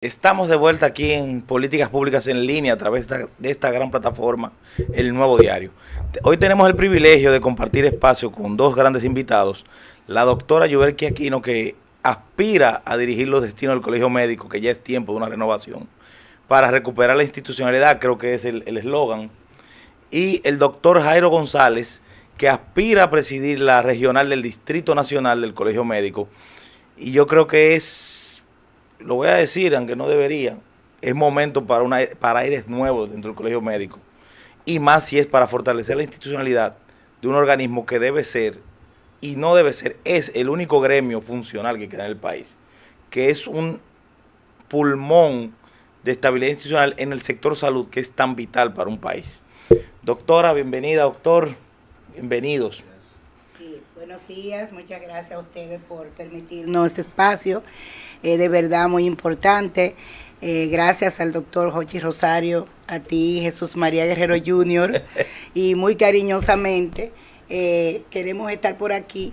Estamos de vuelta aquí en Políticas Públicas en Línea a través de esta gran plataforma, El Nuevo Diario. Hoy tenemos el privilegio de compartir espacio con dos grandes invitados. La doctora Yuberki Aquino, que aspira a dirigir los destinos del Colegio Médico, que ya es tiempo de una renovación, para recuperar la institucionalidad, creo que es el eslogan. Y el doctor Jairo González, que aspira a presidir la regional del Distrito Nacional del Colegio Médico. Y yo creo que lo voy a decir, aunque no debería, es momento para aires nuevos dentro del colegio médico. Y más si es para fortalecer la institucionalidad de un organismo que debe ser, y no debe ser, es el único gremio funcional que queda en el país, que es un pulmón de estabilidad institucional en el sector salud, que es tan vital para un país. Doctora, bienvenida, doctor, bienvenidos. Sí, buenos días, muchas gracias a ustedes por permitirnos este espacio. De verdad muy importante. Gracias al doctor Jochi Rosario, a ti, Jesús María Guerrero Jr. y muy cariñosamente queremos estar por aquí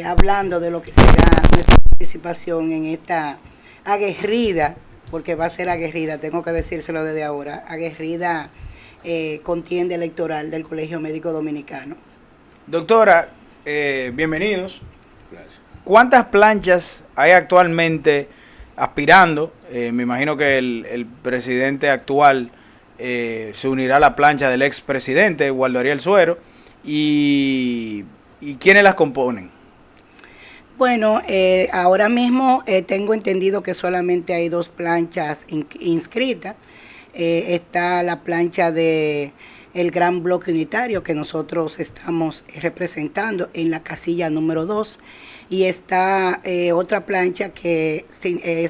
hablando de lo que será nuestra participación en esta aguerrida, porque va a ser aguerrida, tengo que decírselo desde ahora, aguerrida contienda electoral del Colegio Médico Dominicano. Doctora, bienvenidos. Gracias. ¿Cuántas planchas hay actualmente aspirando? Me imagino que el presidente actual se unirá a la plancha del expresidente, Waldo Ariel Suero. ¿Y quiénes las componen? Bueno, ahora mismo tengo entendido que solamente hay dos planchas inscritas. Está la plancha de el Gran Bloque Unitario, que nosotros estamos representando en la casilla número 2. Y está otra plancha que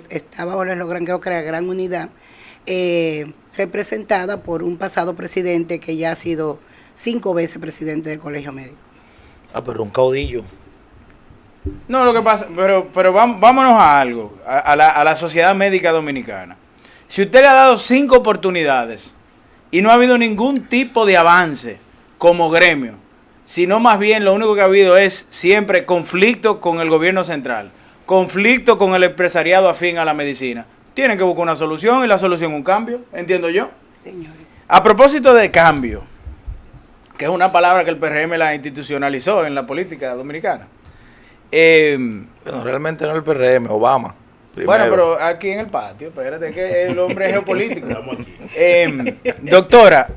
está bajo el eslogan, creo que era Gran Unidad, representada por un pasado presidente que ya ha sido 5 veces presidente del Colegio Médico. Ah, pero un caudillo. No, lo que pasa, pero vámonos a algo, a la sociedad médica dominicana. Si usted le ha dado 5 oportunidades y no ha habido ningún tipo de avance como gremio, sino más bien lo único que ha habido es siempre conflicto con el gobierno central, conflicto con el empresariado afín a la medicina. Tienen que buscar una solución y la solución un cambio, entiendo yo. Señor. A propósito de cambio, que es una palabra que el PRM la institucionalizó en la política dominicana. Bueno, realmente no el PRM, Obama. Primero. Bueno, pero aquí en el patio, espérate que el hombre es geopolítico. Doctora,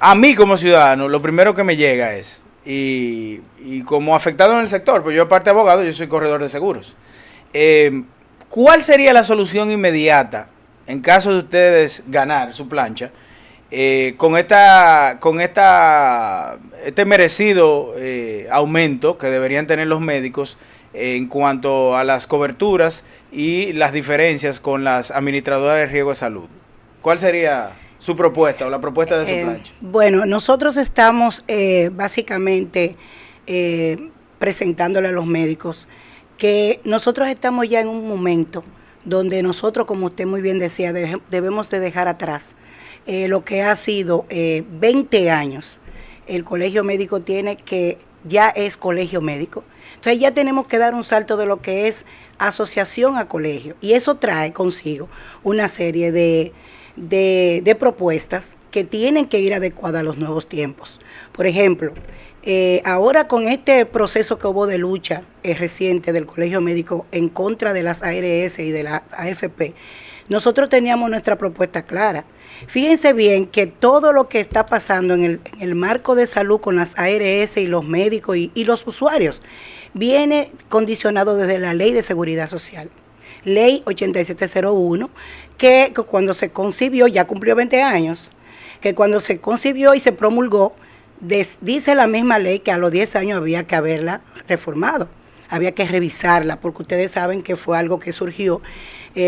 a mí como ciudadano, lo primero que me llega es, y como afectado en el sector, pues yo aparte de abogado, yo soy corredor de seguros. ¿Cuál sería la solución inmediata en caso de ustedes ganar su plancha con este merecido aumento que deberían tener los médicos en cuanto a las coberturas y las diferencias con las administradoras de riesgo de salud? ¿Cuál sería su propuesta o la propuesta de su plancha? Bueno, nosotros estamos básicamente presentándole a los médicos que nosotros estamos ya en un momento donde nosotros, como usted muy bien decía, debemos de dejar atrás lo que ha sido 20 años. El colegio médico ya es colegio médico. Entonces ya tenemos que dar un salto de lo que es asociación a colegio. Y eso trae consigo una serie de propuestas que tienen que ir adecuadas a los nuevos tiempos. Por ejemplo, ahora con este proceso que hubo de lucha reciente del Colegio Médico en contra de las ARS y de las AFP, nosotros teníamos nuestra propuesta clara. Fíjense bien que todo lo que está pasando en el marco de salud con las ARS y los médicos y los usuarios viene condicionado desde la Ley de Seguridad Social. Ley 8701, que cuando se concibió, ya cumplió 20 años, que cuando se concibió y se promulgó, dice la misma ley que a los 10 años había que haberla reformado, había que revisarla, porque ustedes saben que fue algo que surgió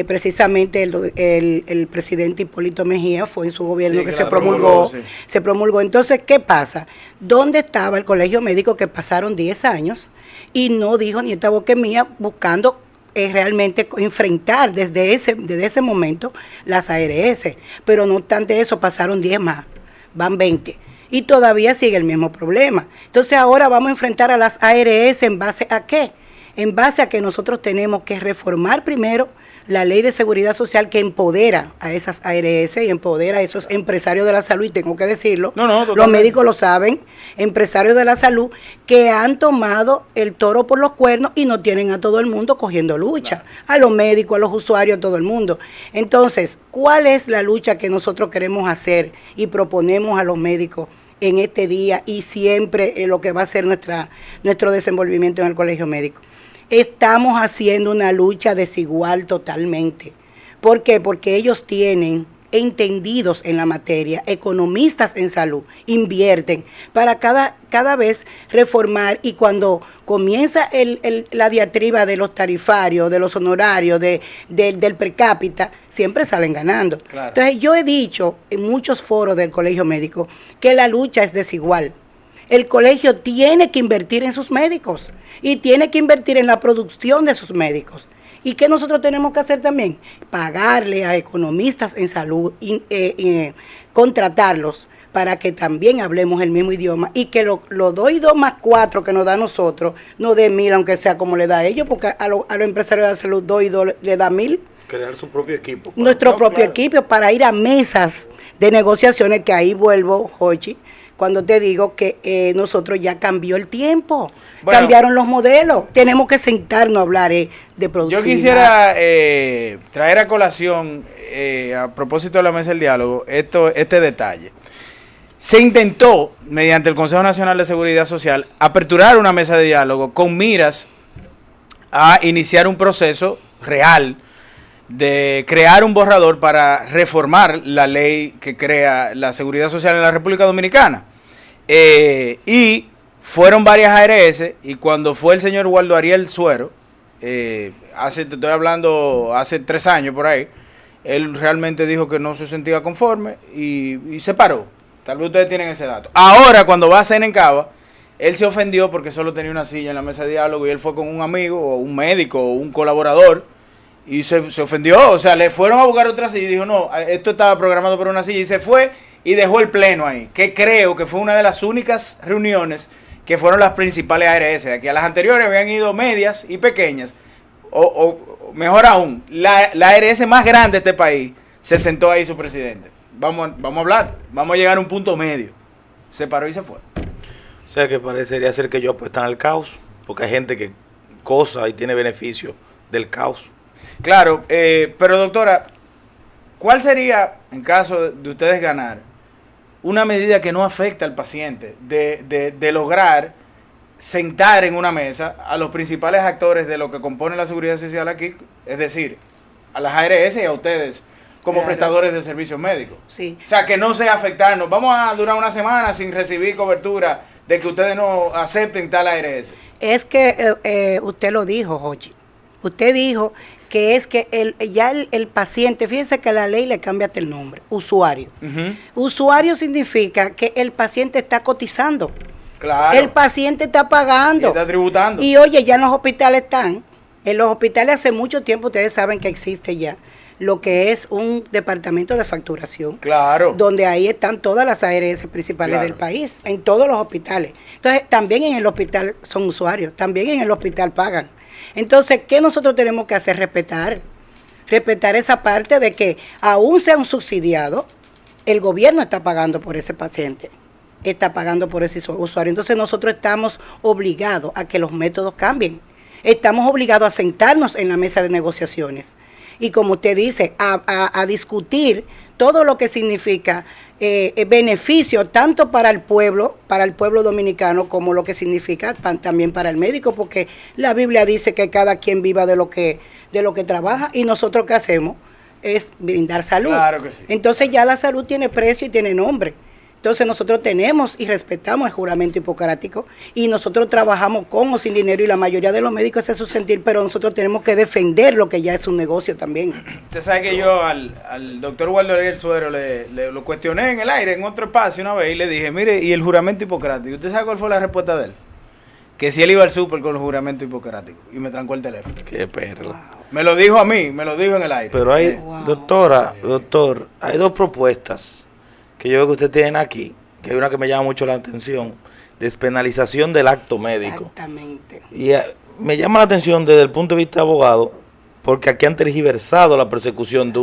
precisamente el presidente Hipólito Mejía, fue en su gobierno sí, que se promulgó. Sí. Se promulgó. Entonces, ¿qué pasa? ¿Dónde estaba el colegio médico que pasaron 10 años y no dijo ni esta boca mía buscando realmente enfrentar desde ese momento las ARS? Pero no obstante eso, pasaron 10 más, van 20. Y todavía sigue el mismo problema. Entonces ahora vamos a enfrentar a las ARS ¿en base a qué? En base a que nosotros tenemos que reformar primero la ley de seguridad social que empodera a esas ARS y empodera a esos empresarios de la salud, y tengo que decirlo, los médicos lo saben, empresarios de la salud que han tomado el toro por los cuernos y no tienen a todo el mundo cogiendo lucha, a los médicos, a los usuarios, a todo el mundo. Entonces, ¿cuál es la lucha que nosotros queremos hacer y proponemos a los médicos en este día y siempre lo que va a ser nuestro desenvolvimiento en el colegio médico? Estamos haciendo una lucha desigual totalmente. ¿Por qué? Porque ellos tienen entendidos en la materia, economistas en salud, invierten para cada vez reformar, y cuando comienza la diatriba de los tarifarios, de los honorarios, del per cápita, siempre salen ganando. Claro. Entonces yo he dicho en muchos foros del colegio médico que la lucha es desigual. El colegio tiene que invertir en sus médicos y tiene que invertir en la producción de sus médicos. ¿Y qué nosotros tenemos que hacer también? Pagarle a economistas en salud, contratarlos para que también hablemos el mismo idioma, y que lo 2 y 2 más 4 que nos da a nosotros, nos dé 1,000, aunque sea como le da a ellos, porque a los empresarios de la salud 2 y 2 le da 1,000. Crear su propio equipo. Nuestro propio equipo para ir a mesas de negociaciones, que ahí vuelvo, Jochi, cuando te digo que nosotros ya cambió el tiempo. Bueno, cambiaron los modelos. Tenemos que sentarnos a hablar de productividad. Yo quisiera traer a colación, a propósito de la mesa del diálogo, este detalle. Se intentó, mediante el Consejo Nacional de Seguridad Social, aperturar una mesa de diálogo con miras a iniciar un proceso real de crear un borrador para reformar la ley que crea la seguridad social en la República Dominicana. Y fueron varias ARS, y cuando fue el señor Waldo Ariel Suero, te estoy hablando hace 3 años por ahí, él realmente dijo que no se sentía conforme y se paró. Tal vez ustedes tienen ese dato. Ahora, cuando va a Senencaba, él se ofendió porque solo tenía una silla en la mesa de diálogo, y él fue con un amigo o un médico o un colaborador y se ofendió. O sea, le fueron a buscar otra silla y dijo, no, esto estaba programado para una silla, y se fue y dejó el pleno ahí, que creo que fue una de las únicas reuniones que fueron las principales ARS. De aquí a las anteriores habían ido medias y pequeñas, o mejor aún, la ARS más grande de este país se sentó ahí su presidente. Vamos a hablar, vamos a llegar a un punto medio. Se paró y se fue. O sea que parecería ser que ellos apuestan al caos, porque hay gente que goza y tiene beneficio del caos. Claro, pero doctora, ¿cuál sería, en caso de ustedes ganar, una medida que no afecta al paciente, de lograr sentar en una mesa a los principales actores de lo que compone la seguridad social aquí, es decir, a las ARS y a ustedes como prestadores de servicios médicos? Sí. O sea, que no sea afectarnos. Vamos a durar una semana sin recibir cobertura de que ustedes no acepten tal ARS. Es que usted lo dijo, Jochi. Usted dijo que es que el paciente, fíjense que la ley le cambia hasta el nombre, usuario. Usuario significa que el paciente está cotizando. Claro. El paciente está pagando. Y está tributando. Y oye, ya en los hospitales están. En los hospitales hace mucho tiempo ustedes saben que existe ya lo que es un departamento de facturación. Claro. Donde ahí están todas las ARS principales del país, en todos los hospitales. Entonces, también en el hospital son usuarios, también en el hospital pagan. Entonces, ¿qué nosotros tenemos que hacer? Respetar esa parte de que aún sea un subsidiado, el gobierno está pagando por ese paciente, está pagando por ese usuario. Entonces, nosotros estamos obligados a que los métodos cambien. Estamos obligados a sentarnos en la mesa de negociaciones. Y como usted dice, a discutir todo lo que significa beneficio tanto para el pueblo dominicano, como lo que significa también para el médico, porque la Biblia dice que cada quien viva de lo que trabaja, y nosotros ¿qué hacemos? Es brindar salud. Claro que sí. Entonces ya la salud tiene precio y tiene nombre. Entonces nosotros tenemos y respetamos el juramento hipocrático, y nosotros trabajamos con o sin dinero, y la mayoría de los médicos hace su sentir, pero nosotros tenemos que defender lo que ya es un negocio también. Usted sabe que yo al doctor Waldo Ariel Suero lo cuestioné en el aire, en otro espacio una vez, y le dije, mire, ¿y el juramento hipocrático? ¿Usted sabe cuál fue la respuesta de él? Que si él iba al súper con el juramento hipocrático, y me trancó el teléfono. Qué perro. Wow. Me lo dijo a mí, me lo dijo en el aire. Pero hay, Wow. doctor, hay 2 propuestas que yo veo que usted tiene aquí, que hay una que me llama mucho la atención: despenalización del acto médico. Exactamente. Y me llama la atención desde el punto de vista de abogado, porque aquí han tergiversado la persecución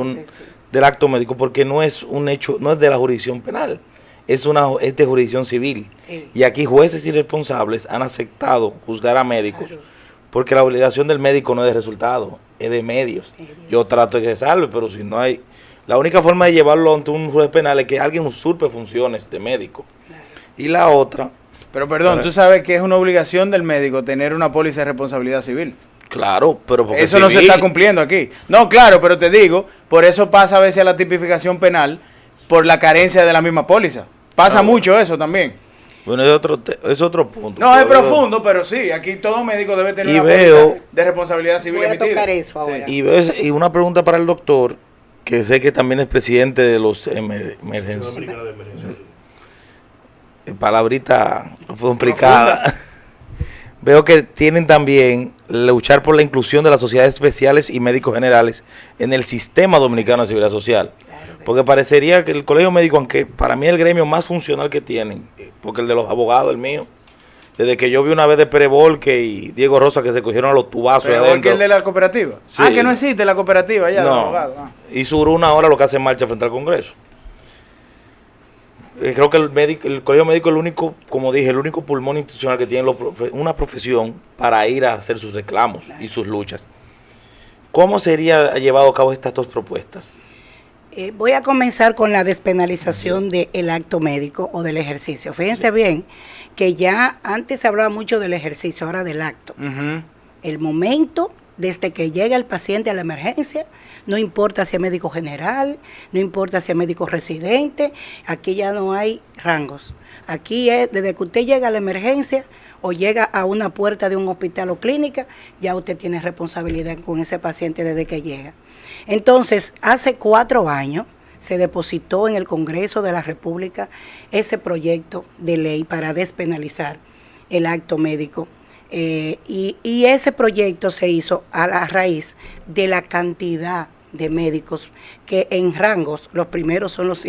del acto médico, porque no es un hecho, no es de la jurisdicción penal, es de jurisdicción civil. Sí. Y aquí jueces irresponsables han aceptado juzgar a médicos, Claro. porque la obligación del médico no es de resultado, es de medios. Yo trato de que se salve, pero si no hay... La única forma de llevarlo ante un juez penal es que alguien usurpe funciones de médico. Claro. Y la otra... Pero perdón, tú sabes que es una obligación del médico tener una póliza de responsabilidad civil. Claro, pero porque Eso no se está cumpliendo aquí. No, claro, pero te digo, por eso pasa a veces a la tipificación penal por la carencia de la misma póliza. Pasa mucho eso también. Bueno, es otro punto. No, es profundo, pero sí, aquí todo médico debe tener Y una veo- póliza de responsabilidad civil Voy a emitida. tocar eso ahora. Y una pregunta para el doctor, que sé que también es presidente de los emergencias. Palabrita complicada. Veo que tienen también luchar por la inclusión de las sociedades especiales y médicos generales en el sistema dominicano de seguridad social. Claro que Porque parecería que el colegio médico, aunque para mí es el gremio más funcional que tienen, porque el de los abogados, el mío, desde que yo vi una vez de Pérez Volque y Diego Rosa que se cogieron a los tubazos Pero adentro. porque el de la cooperativa. Sí. Ah, que no existe la cooperativa ya de No, abogados. Ah. y duró una hora lo que hace marcha frente al Congreso. Creo que el colegio médico es el único, como dije, el único pulmón institucional que tiene una profesión para ir a hacer sus reclamos y sus luchas. ¿Cómo sería llevado a cabo estas dos propuestas? Voy a comenzar con la despenalización del acto médico o del ejercicio. Fíjense bien que ya antes se hablaba mucho del ejercicio, ahora del acto. Ujú. El momento, desde que llega el paciente a la emergencia, no importa si es médico general, no importa si es médico residente, aquí ya no hay rangos. Aquí es desde que usted llega a la emergencia o llega a una puerta de un hospital o clínica, ya usted tiene responsabilidad con ese paciente desde que llega. Entonces, hace 4 años se depositó en el Congreso de la República ese proyecto de ley para despenalizar el acto médico. Y ese proyecto se hizo a la raíz de la cantidad de médicos que en rangos, los primeros son los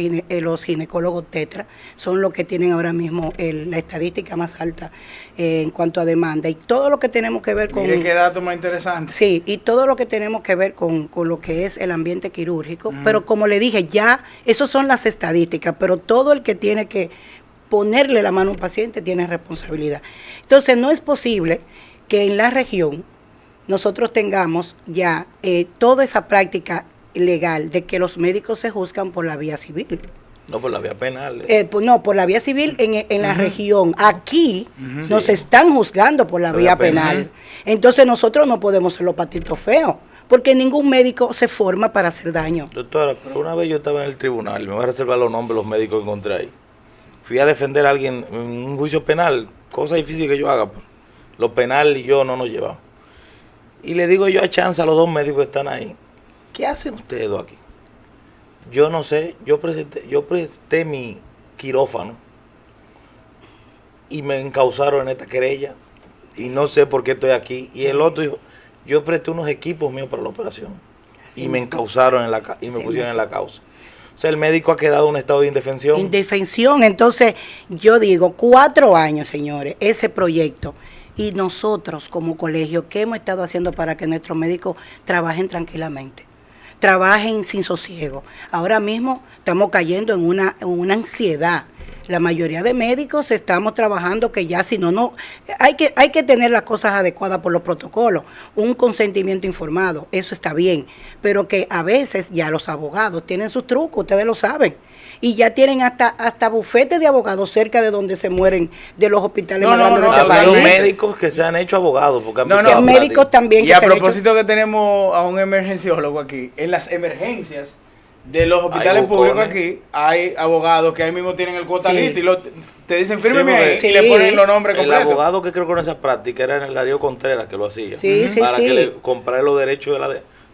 ginecólogos tetra, son los que tienen ahora mismo la estadística más alta en cuanto a demanda, y todo lo que tenemos que ver con... Mire qué dato más interesante. Sí, y todo lo que tenemos que ver con lo que es el ambiente quirúrgico, pero como le dije, ya, esos son las estadísticas, pero todo el que tiene que ponerle la mano a un paciente tiene responsabilidad. Entonces, no es posible que en la región nosotros tengamos ya toda esa práctica legal de que los médicos se juzgan por la vía civil. No, por la vía penal. No, por la vía civil en la región. Aquí nos Sí. están juzgando por la vía penal. Entonces nosotros no podemos ser los patitos feos, porque ningún médico se forma para hacer daño. Doctora, pero una vez yo estaba en el tribunal, me voy a reservar los nombres de los médicos que encontré ahí. Fui a defender a alguien en un juicio penal, cosa difícil que yo haga. Pues. Lo penal y yo no nos llevamos. Y le digo yo a chance a los 2 médicos que están ahí, ¿qué hacen ustedes dos aquí? Yo no sé, yo presté mi quirófano y me encausaron en esta querella y no sé por qué estoy aquí. Y el otro dijo, yo presté unos equipos míos para la operación y me encausaron y me pusieron en la causa. O sea, el médico ha quedado en un estado de indefensión. Indefensión. Entonces, yo digo, 4 años, señores, ese proyecto. Y nosotros como colegio, ¿qué hemos estado haciendo para que nuestros médicos trabajen tranquilamente? Trabajen sin sosiego. Ahora mismo estamos cayendo en una ansiedad. La mayoría de médicos estamos trabajando que ya si no, hay que tener las cosas adecuadas por los protocolos, un consentimiento informado, eso está bien, pero que a veces ya los abogados tienen sus trucos, ustedes lo saben, y ya tienen hasta bufetes de abogados cerca de donde se mueren de los hospitales más grandes de este Hablan país. médicos que se han hecho abogados. Porque han No, picado no, médicos plata. también. Y que a se han hecho- propósito que tenemos a un emergenciólogo aquí, en las emergencias de los hospitales bucones. públicos aquí, hay abogados que ahí mismo tienen el cuota Sí. lista y te dicen fírmeme Sí, ahí porque- y le ponen los nombres El completos. abogado que creo con esa práctica era en el Darío Contreras que lo hacía. Sí, sí, para sí. que le comprara los derechos de la...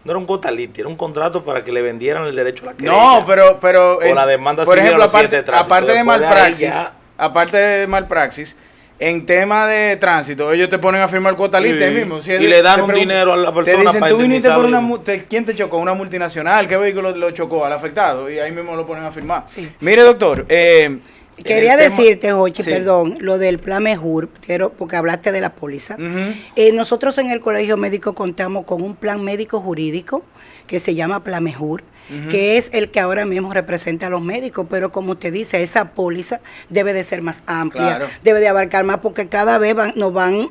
No era un cotaliti, era un contrato para que le vendieran el derecho a la querella. No, pero O la demanda por civil ejemplo, a los accidentes de tránsito. aparte de Después de ahí malpraxis, ya- aparte de malpraxis, en tema de tránsito, ellos te ponen a firmar cuota lista ahí mismo. Si es Y de- le dan te un preguntan- dinero a la Te persona dicen, para tú viniste por indemnizarlo. ¿quién te chocó? Una multinacional, ¿qué vehículo lo chocó al afectado? Y ahí mismo lo ponen a firmar. Sí. Mire, doctor, Quería el tema- decirte, Jochi, Sí. perdón, lo del plan Mejur, porque hablaste de la póliza. Nosotros en el Colegio Médico contamos con un plan médico jurídico que se llama Plan Mejur, que es el que ahora mismo representa a los médicos, pero como usted dice, esa póliza debe de ser más amplia, Claro. debe de abarcar más, porque cada vez nos van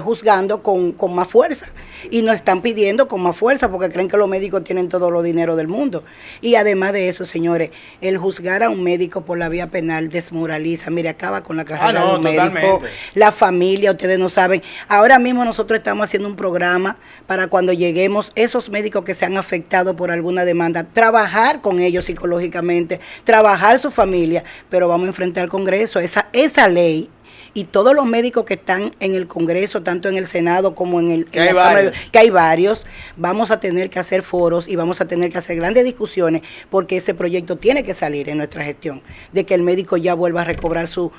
juzgando con más fuerza y nos están pidiendo con más fuerza porque creen que los médicos tienen todo los dinero del mundo. Y además de eso, señores, el juzgar a un médico por la vía penal desmoraliza, mire, acaba con la carrera de un médico, totalmente. la familia, ustedes no saben. Ahora mismo nosotros estamos haciendo un programa para cuando lleguemos, esos médicos que se han afectado por alguna demanda, trabajar con ellos psicológicamente, trabajar su familia, pero vamos a enfrentar al Congreso, esa ley. Y todos los médicos que están en el Congreso, tanto en el Senado como en Que hay varios. que hay varios, vamos a tener que hacer foros y vamos a tener que hacer grandes discusiones porque ese proyecto tiene que salir en nuestra gestión, de que el médico ya vuelva a recobrar su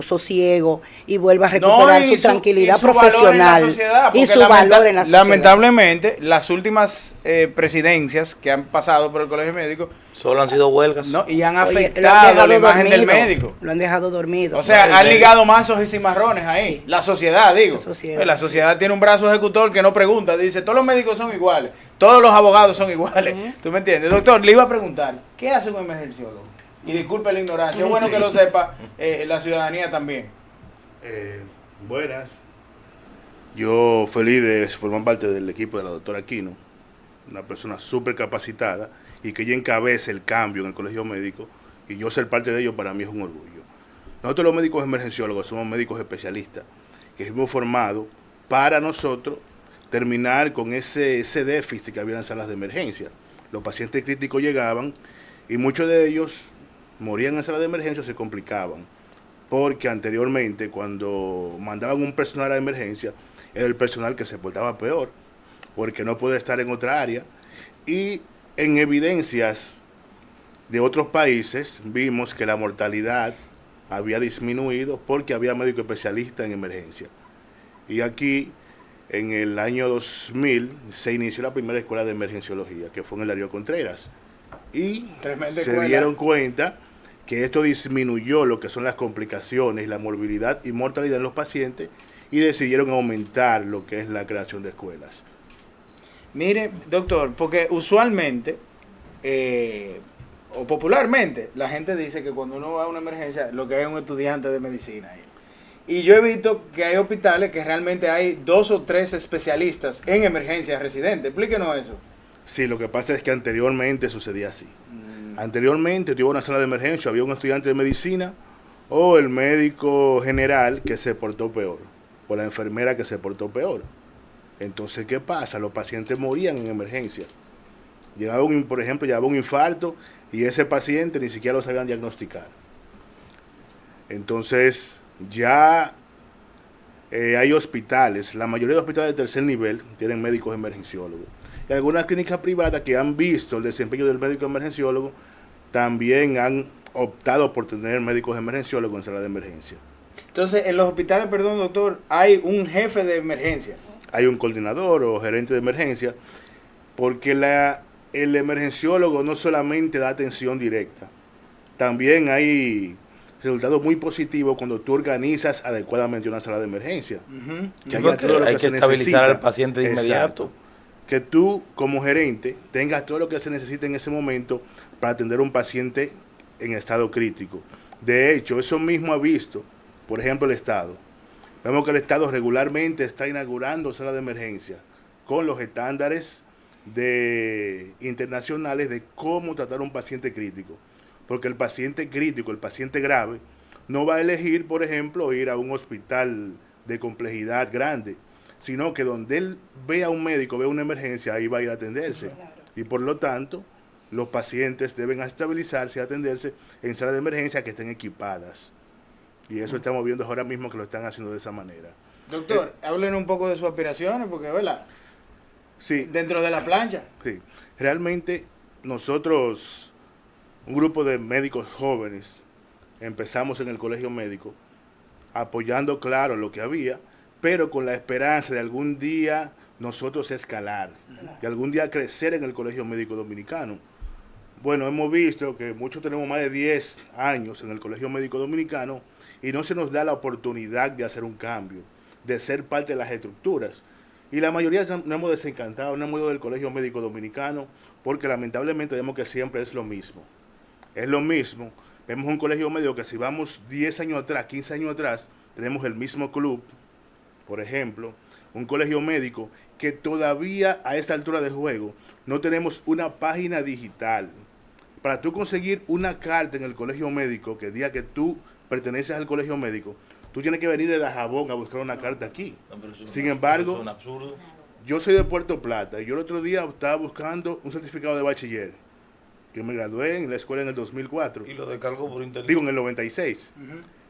sosiego y vuelva a recuperar y su tranquilidad y su valor profesional en la sociedad, y porque su valor en la sociedad. Lamentablemente, las últimas presidencias que han pasado por el Colegio Médico Solo han sido huelgas. no, y han Oye, afectado la imagen del médico. Lo han dejado dormido. O sea, el han médico. ligado mazos y cimarrones ahí. Sí. La sociedad, digo. La sociedad, Pues la sociedad tiene un brazo ejecutor que no pregunta. Dice, todos los médicos son iguales. Todos los abogados son iguales. ¿Tú me entiendes? Doctor, le iba a preguntar, ¿qué hace un emergenciólogo? Y disculpe la ignorancia. Es bueno que lo sepa la ciudadanía también. Buenas. Yo feliz de formar parte del equipo de la doctora Aquino, una persona súper capacitada y que ella encabece el cambio en el colegio médico, y yo ser parte de ello para mí es un orgullo. Nosotros los médicos emergenciólogos somos médicos especialistas que hemos formado para nosotros terminar con ese déficit que había en salas de emergencia. Los pacientes críticos llegaban y muchos de ellos morían en salas de emergencia o se complicaban, porque anteriormente cuando mandaban un personal a emergencia era el personal que se portaba peor, porque no puede estar en otra área. Y en evidencias de otros países vimos que la mortalidad había disminuido porque había médico especialista en emergencia. Y aquí, en el año 2000, se inició la primera escuela de emergenciología, que fue en el Darío Contreras. Y Tremenda se escuela. dieron cuenta que esto disminuyó lo que son las complicaciones, la morbilidad y mortalidad en los pacientes, y decidieron aumentar lo que es la creación de escuelas. Mire, doctor, porque usualmente o popularmente la gente dice que cuando uno va a una emergencia lo que hay es un estudiante de medicina ahí. Y yo he visto que hay hospitales que realmente hay 2 o 3 especialistas en emergencias residentes. Explíquenos eso. Sí, lo que pasa es que anteriormente sucedía así. Anteriormente, tú ibas a una sala de emergencia, había un estudiante de medicina o el médico general que se portó peor, o la enfermera que se portó peor. Entonces, ¿qué pasa? Los pacientes morían en emergencia. Por ejemplo, llegaba un infarto y ese paciente ni siquiera lo sabían diagnosticar. Entonces, ya hay hospitales, la mayoría de hospitales de tercer nivel tienen médicos emergenciólogos. Y algunas clínicas privadas que han visto el desempeño del médico emergenciólogo también han optado por tener médicos emergenciólogos en sala de emergencia. Entonces, en los hospitales, perdón, doctor, hay un jefe de emergencia. Hay un coordinador o gerente de emergencia, porque el emergenciólogo no solamente da atención directa, también hay resultados muy positivos cuando tú organizas adecuadamente una sala de emergencia. Que haya todo lo Hay que se estabilizar necesita. al paciente de inmediato. Exacto. Que tú, como gerente, tengas todo lo que se necesita en ese momento para atender a un paciente en estado crítico. De hecho, eso mismo ha visto, por ejemplo, el Estado. Vemos que el Estado regularmente está inaugurando salas de emergencia con los estándares internacionales de cómo tratar a un paciente crítico. Porque el paciente crítico, el paciente grave, no va a elegir, por ejemplo, ir a un hospital de complejidad grande, sino que donde él vea a un médico, vea una emergencia, ahí va a ir a atenderse. Y por lo tanto, los pacientes deben estabilizarse y atenderse en salas de emergencia que estén equipadas. Y eso estamos viendo ahora mismo que lo están haciendo de esa manera. Doctor, háblenos un poco de sus aspiraciones, porque, ¿verdad? Sí, Dentro de la plancha. sí. Realmente nosotros, un grupo de médicos jóvenes, empezamos en el colegio médico apoyando, claro, lo que había, pero con la esperanza de algún día nosotros escalar, de algún día crecer en el colegio médico dominicano. Bueno, hemos visto que muchos tenemos más de 10 años en el Colegio Médico Dominicano y no se nos da la oportunidad de hacer un cambio, de ser parte de las estructuras. Y la mayoría no hemos desencantado, no hemos ido del Colegio Médico Dominicano porque lamentablemente vemos que siempre es lo mismo. Es lo mismo. Vemos un colegio médico que si vamos 10 años atrás, 15 años atrás, tenemos el mismo club, por ejemplo, un colegio médico que todavía a esta altura de juego no tenemos una página digital. Para tú conseguir una carta en el colegio médico que diga que tú perteneces al colegio médico, tú tienes que venir de Dajabón a buscar una carta aquí. Sin embargo, es un absurdo. yo soy de Puerto Plata y yo el otro día estaba buscando un certificado de bachiller, que me gradué en la escuela en el 2004. Y lo descargó por internet. Digo, en el 96.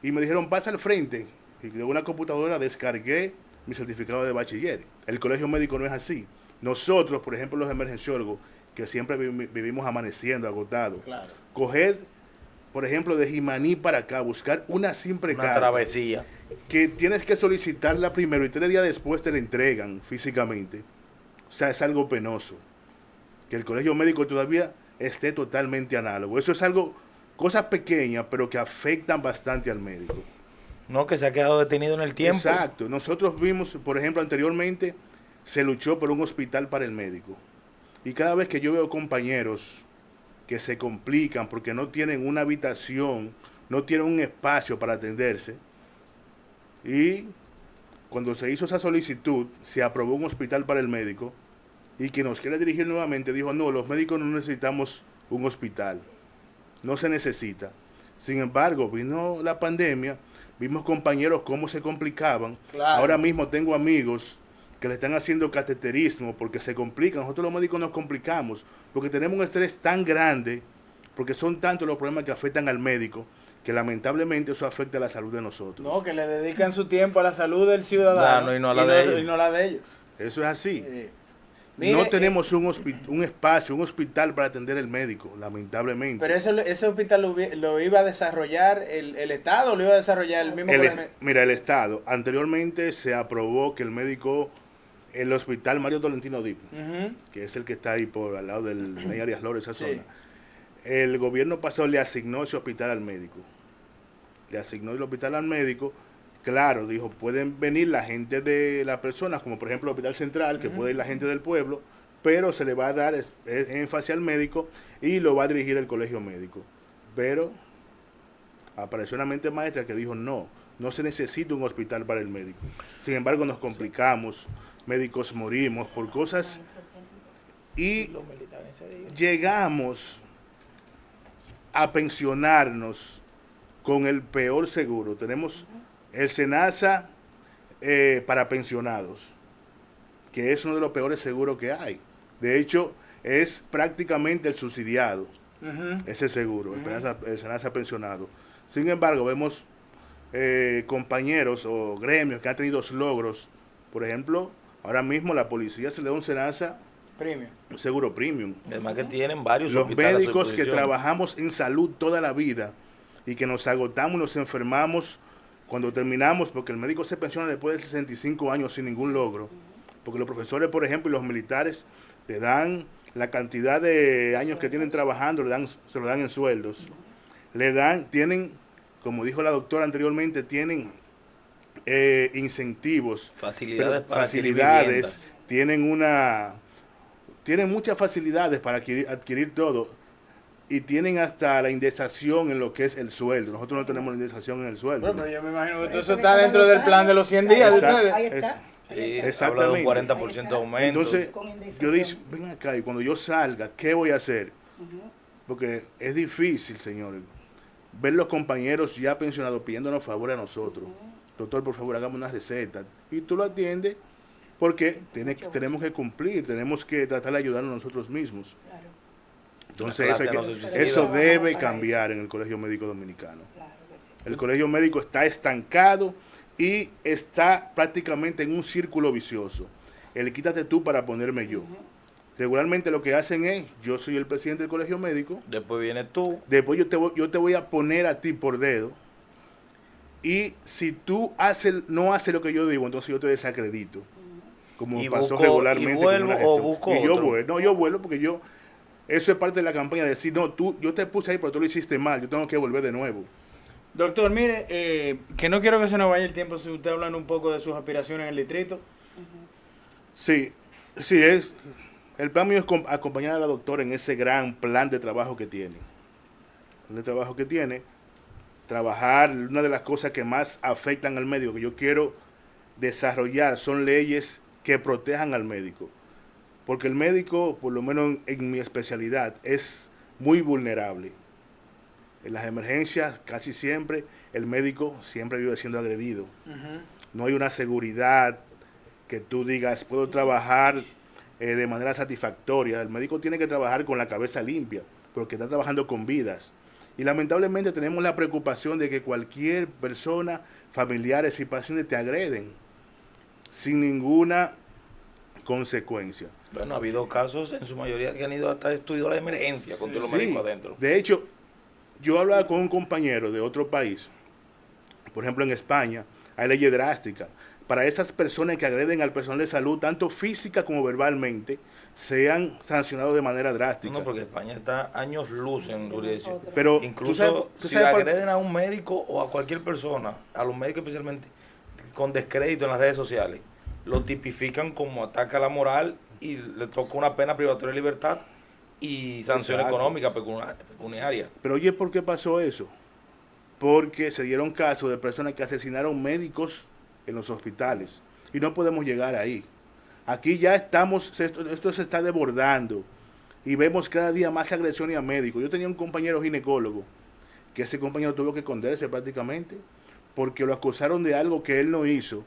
Y me dijeron, pasa al frente. Y de una computadora descargué mi certificado de bachiller. El colegio médico no es así. Nosotros, por ejemplo, los emergenciólogos, que siempre vivimos amaneciendo, agotados, Claro. coger, por ejemplo, de Jimaní para acá, buscar una simple Una carta travesía. que tienes que solicitarla primero y 3 días después te la entregan físicamente. O sea, es algo penoso. Que el colegio médico todavía esté totalmente análogo. Eso es algo, cosas pequeñas, pero que afectan bastante al médico. No, que se ha quedado detenido en el tiempo. Exacto. Nosotros vimos, por ejemplo, anteriormente se luchó por un hospital para el médico. Y cada vez que yo veo compañeros que se complican porque no tienen una habitación, no tienen un espacio para atenderse, y cuando se hizo esa solicitud, se aprobó un hospital para el médico, y quien nos quiere dirigir nuevamente dijo, no, los médicos no necesitamos un hospital, no se necesita. Sin embargo, vino la pandemia, vimos compañeros cómo se complicaban. Claro. Ahora mismo tengo amigos que le están haciendo cateterismo porque se complican. Nosotros los médicos nos complicamos porque tenemos un estrés tan grande, porque son tantos los problemas que afectan al médico, que lamentablemente eso afecta a la salud de nosotros. No, que le dedican su tiempo a la salud del ciudadano Claro, y no a la de ellos. y no la de ellos. Eso es así. Sí. No Mire, tenemos un espacio, un hospital para atender el médico, lamentablemente. Pero ese hospital lo iba a desarrollar el Estado o lo iba a desarrollar el mismo Mira, el Estado, anteriormente se aprobó que el médico, el hospital Mario Tolentino Dip, Ujú. que es el que está ahí por al lado del Ney Arias Lores, esa Sí. zona, el gobierno pasado le asignó ese hospital al médico. Le asignó el hospital al médico. Claro, dijo, pueden venir la gente de las personas, como por ejemplo el Hospital Central, que puede ir la gente del pueblo, pero se le va a dar énfasis al médico y lo va a dirigir el colegio médico. Pero apareció una mente maestra que dijo, no se necesita un hospital para el médico. Sin embargo, nos complicamos, médicos morimos por cosas y llegamos a pensionarnos con el peor seguro. Tenemos el SENASA para pensionados, que es uno de los peores seguros que hay. De hecho, es prácticamente el subsidiado, ese seguro, el SENASA pensionado. Sin embargo, vemos compañeros o gremios que han tenido logros. Por ejemplo, ahora mismo la policía se le da un SENASA, Premio. un seguro premium. Además que tienen varios Los hospitales a su médicos que disposición. trabajamos en salud toda la vida y que nos agotamos, nos enfermamos cuando terminamos, porque el médico se pensiona después de 65 años sin ningún logro, porque los profesores, por ejemplo, y los militares le dan la cantidad de años que tienen trabajando, se lo dan en sueldos, tienen, como dijo la doctora anteriormente, tienen incentivos, Facilidades para adquirir viviendas. tienen muchas facilidades para adquirir todo. Y tienen hasta la indexación en lo que es el sueldo. Nosotros no tenemos la indexación en el sueldo. Bueno, pero yo me imagino que todo Eso eso de está cada dentro 2 del plan de los 100 días de Exacto. ustedes. Ahí está. Sí, Exactamente. habla de un 40% de aumento. Entonces, Con indexación. yo digo, ven acá, y cuando yo salga, ¿qué voy a hacer? Porque es difícil, señores, ver los compañeros ya pensionados pidiéndonos favor a nosotros. Doctor, por favor, hagamos una receta. Y tú lo atiendes porque tenemos que cumplir, tenemos que tratar de ayudarnos nosotros mismos. Claro, Entonces, La eso, clase no se suicida. eso Pero debe para cambiar en el Colegio Médico Dominicano. claro que sí. El colegio médico está estancado y está prácticamente en un círculo vicioso. El quítate tú para ponerme yo. Regularmente lo que hacen es, yo soy el presidente del colegio médico, Después viene tú. después yo te voy a poner a ti por dedo, y si tú no haces lo que yo digo, entonces yo te desacredito. Como Y pasó busco- regularmente y con vuelvo una o gestión. busco Y yo otro. vuelvo, no, yo vuelvo porque Eso es parte de la campaña, de decir, no, yo te puse ahí, pero tú lo hiciste mal, yo tengo que volver de nuevo. Doctor, mire, que no quiero que se nos vaya el tiempo si usted hablando un poco de sus aspiraciones en el distrito. Sí, el plan mío es acompañar a la doctora en ese gran plan de trabajo que tiene. Trabajar, una de las cosas que más afectan al médico, que yo quiero desarrollar, son leyes que protejan al médico. Porque el médico, por lo menos en mi especialidad, es muy vulnerable. En las emergencias, casi siempre, el médico siempre vive siendo agredido. No hay una seguridad que tú digas, puedo trabajar de manera satisfactoria. El médico tiene que trabajar con la cabeza limpia, porque está trabajando con vidas. Y lamentablemente tenemos la preocupación de que cualquier persona, familiares y pacientes te agreden sin ninguna consecuencia. Bueno, ha habido casos en su mayoría que han ido hasta estudios de la emergencia con todos los médicos adentro. De hecho, yo hablaba con un compañero de otro país, por ejemplo en España, hay leyes drásticas. Para esas personas que agreden al personal de salud, tanto física como verbalmente, sean sancionados de manera drástica. No, porque España está años luz en jurisdicción. Pero incluso tú si sabes agreden a un médico o a cualquier persona, a los médicos especialmente, con descrédito en las redes sociales, lo tipifican como ataque a la moral y le toca una pena privatoria de libertad y sanción económica pecuniaria. Pero oye, ¿por qué pasó eso? Porque se dieron casos de personas que asesinaron médicos en los hospitales y no podemos llegar ahí. Aquí ya esto se está desbordando y vemos cada día más agresiones a médicos. Yo tenía un compañero ginecólogo que ese compañero tuvo que esconderse prácticamente porque lo acusaron de algo que él no hizo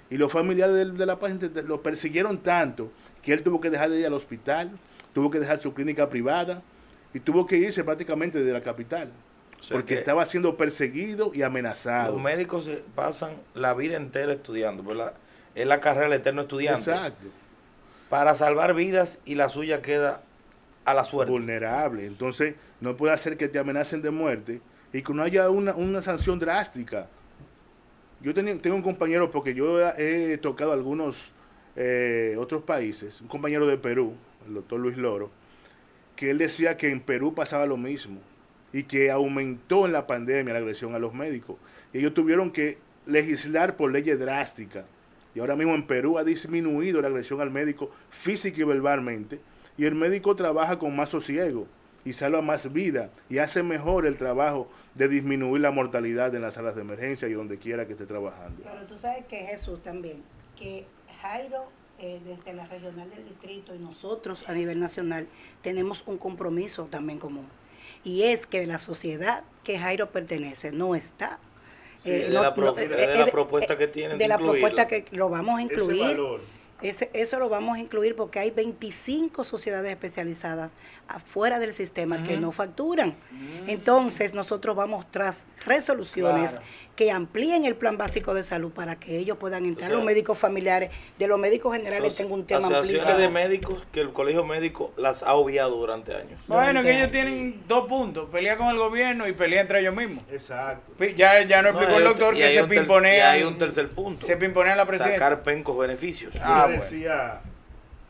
y los familiares de la paciente lo persiguieron tanto que él tuvo que dejar de ir al hospital, tuvo que dejar su clínica privada y tuvo que irse prácticamente de la capital. O sea, porque estaba siendo perseguido y amenazado. Los médicos se pasan la vida entera estudiando, ¿verdad? Es la carrera del eterno estudiante. Exacto. Para salvar vidas y la suya queda a la suerte. Vulnerable. Entonces, no puede hacer que te amenacen de muerte y que no haya una sanción drástica. Yo tengo un compañero, porque yo he tocado algunos otros países, un compañero de Perú, el doctor Luis Loro, que él decía que en Perú pasaba lo mismo y que aumentó en la pandemia la agresión a los médicos. Y ellos tuvieron que legislar por leyes drásticas. Y ahora mismo en Perú ha disminuido la agresión al médico física y verbalmente. Y el médico trabaja con más sosiego y salva más vida y hace mejor el trabajo de disminuir la mortalidad en las salas de emergencia y donde quiera que esté trabajando. Pero tú sabes que Jesús también, que Jairo desde la regional del distrito y nosotros a nivel nacional tenemos un compromiso también común. Y es que la sociedad que Jairo pertenece no está. Sí, de la propuesta que tienen. De la propuesta que lo vamos a incluir. Ese valor. Eso lo vamos a incluir porque hay 25 sociedades especializadas afuera del sistema que no facturan. Entonces nosotros vamos tras resoluciones que amplíen el plan básico de salud para que ellos puedan entrar. Los médicos familiares, de los médicos generales tengo un tema amplísimo. Asociaciones de médicos que el colegio médico las ha obviado durante años. Bueno, que ellos tienen dos puntos, pelea con el gobierno y pelea entre ellos mismos. Exacto. Ya no explicó el doctor que se pimponea. Hay un tercer punto. Se pimponea la presidencia. Sacar pencos beneficios. Yo decía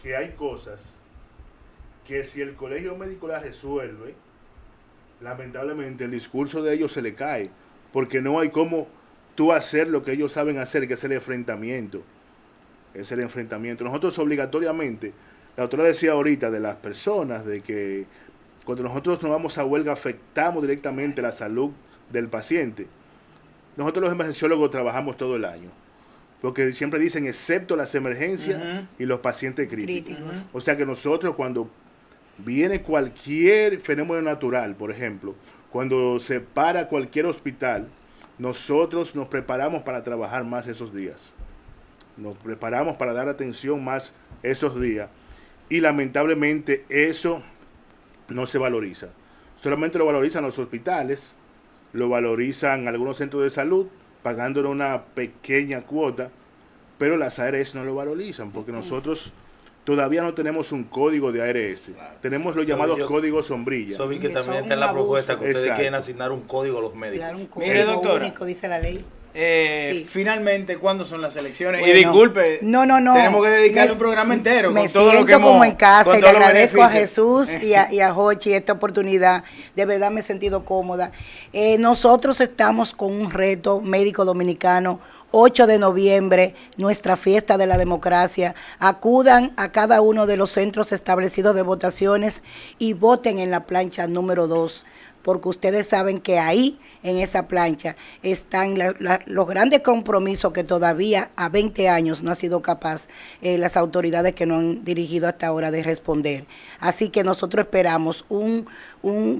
que hay cosas que si el colegio médico las resuelve, lamentablemente el discurso de ellos se le cae, porque no hay cómo tú hacer lo que ellos saben hacer, que es el enfrentamiento. Es el enfrentamiento. Nosotros obligatoriamente, la doctora decía ahorita de las personas, de que cuando nosotros nos vamos a huelga afectamos directamente la salud del paciente. Nosotros los emergenciólogos trabajamos todo el año. Porque siempre dicen, excepto las emergencias y los pacientes críticos. O sea que nosotros cuando viene cualquier fenómeno natural, por ejemplo, cuando se para cualquier hospital, nosotros nos preparamos para trabajar más esos días. Nos preparamos para dar atención más esos días. Y lamentablemente eso no se valoriza. Solamente lo valorizan los hospitales, lo valorizan algunos centros de salud, pagándole una pequeña cuota, pero las ARS no lo valorizan, porque nosotros todavía no tenemos un código de ARS. Tenemos los llamados códigos sombrilla. Eso vi que también está en la propuesta, que ustedes quieren asignar un código a los médicos. Claro, un código Mire, doctora, único, dice la ley. Sí. Finalmente, ¿cuándo son las elecciones? Bueno, y disculpe, no. tenemos que dedicarle un programa entero Me con todo lo que siento hemos, como en casa con y le todos los agradezco a beneficios. Jesús y a Jochi esta oportunidad. De verdad me he sentido cómoda. Nosotros estamos con un reto médico dominicano. 8 de noviembre, nuestra fiesta de la democracia. Acudan a cada uno de los centros establecidos de votaciones y voten en la plancha número 2, porque ustedes saben que ahí, en esa plancha, están los grandes compromisos que todavía a 20 años no ha sido capaz las autoridades que nos han dirigido hasta ahora de responder. Así que nosotros esperamos un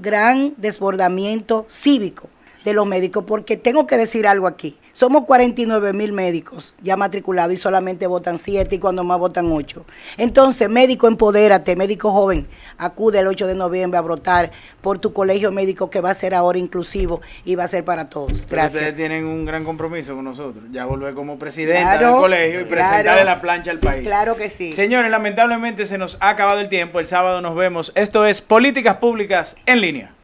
gran desbordamiento cívico de los médicos, porque tengo que decir algo aquí. Somos 49,000 médicos ya matriculados y solamente votan 7 y cuando más votan 8. Entonces, médico, empodérate, médico joven, acude el 8 de noviembre a votar por tu colegio médico que va a ser ahora inclusivo y va a ser para todos. Pero Gracias. ustedes tienen un gran compromiso con nosotros. Ya volver como presidenta del colegio y presentarle la plancha al país. Claro que sí. Señores, lamentablemente se nos ha acabado el tiempo. El sábado nos vemos. Esto es Políticas Públicas en Línea.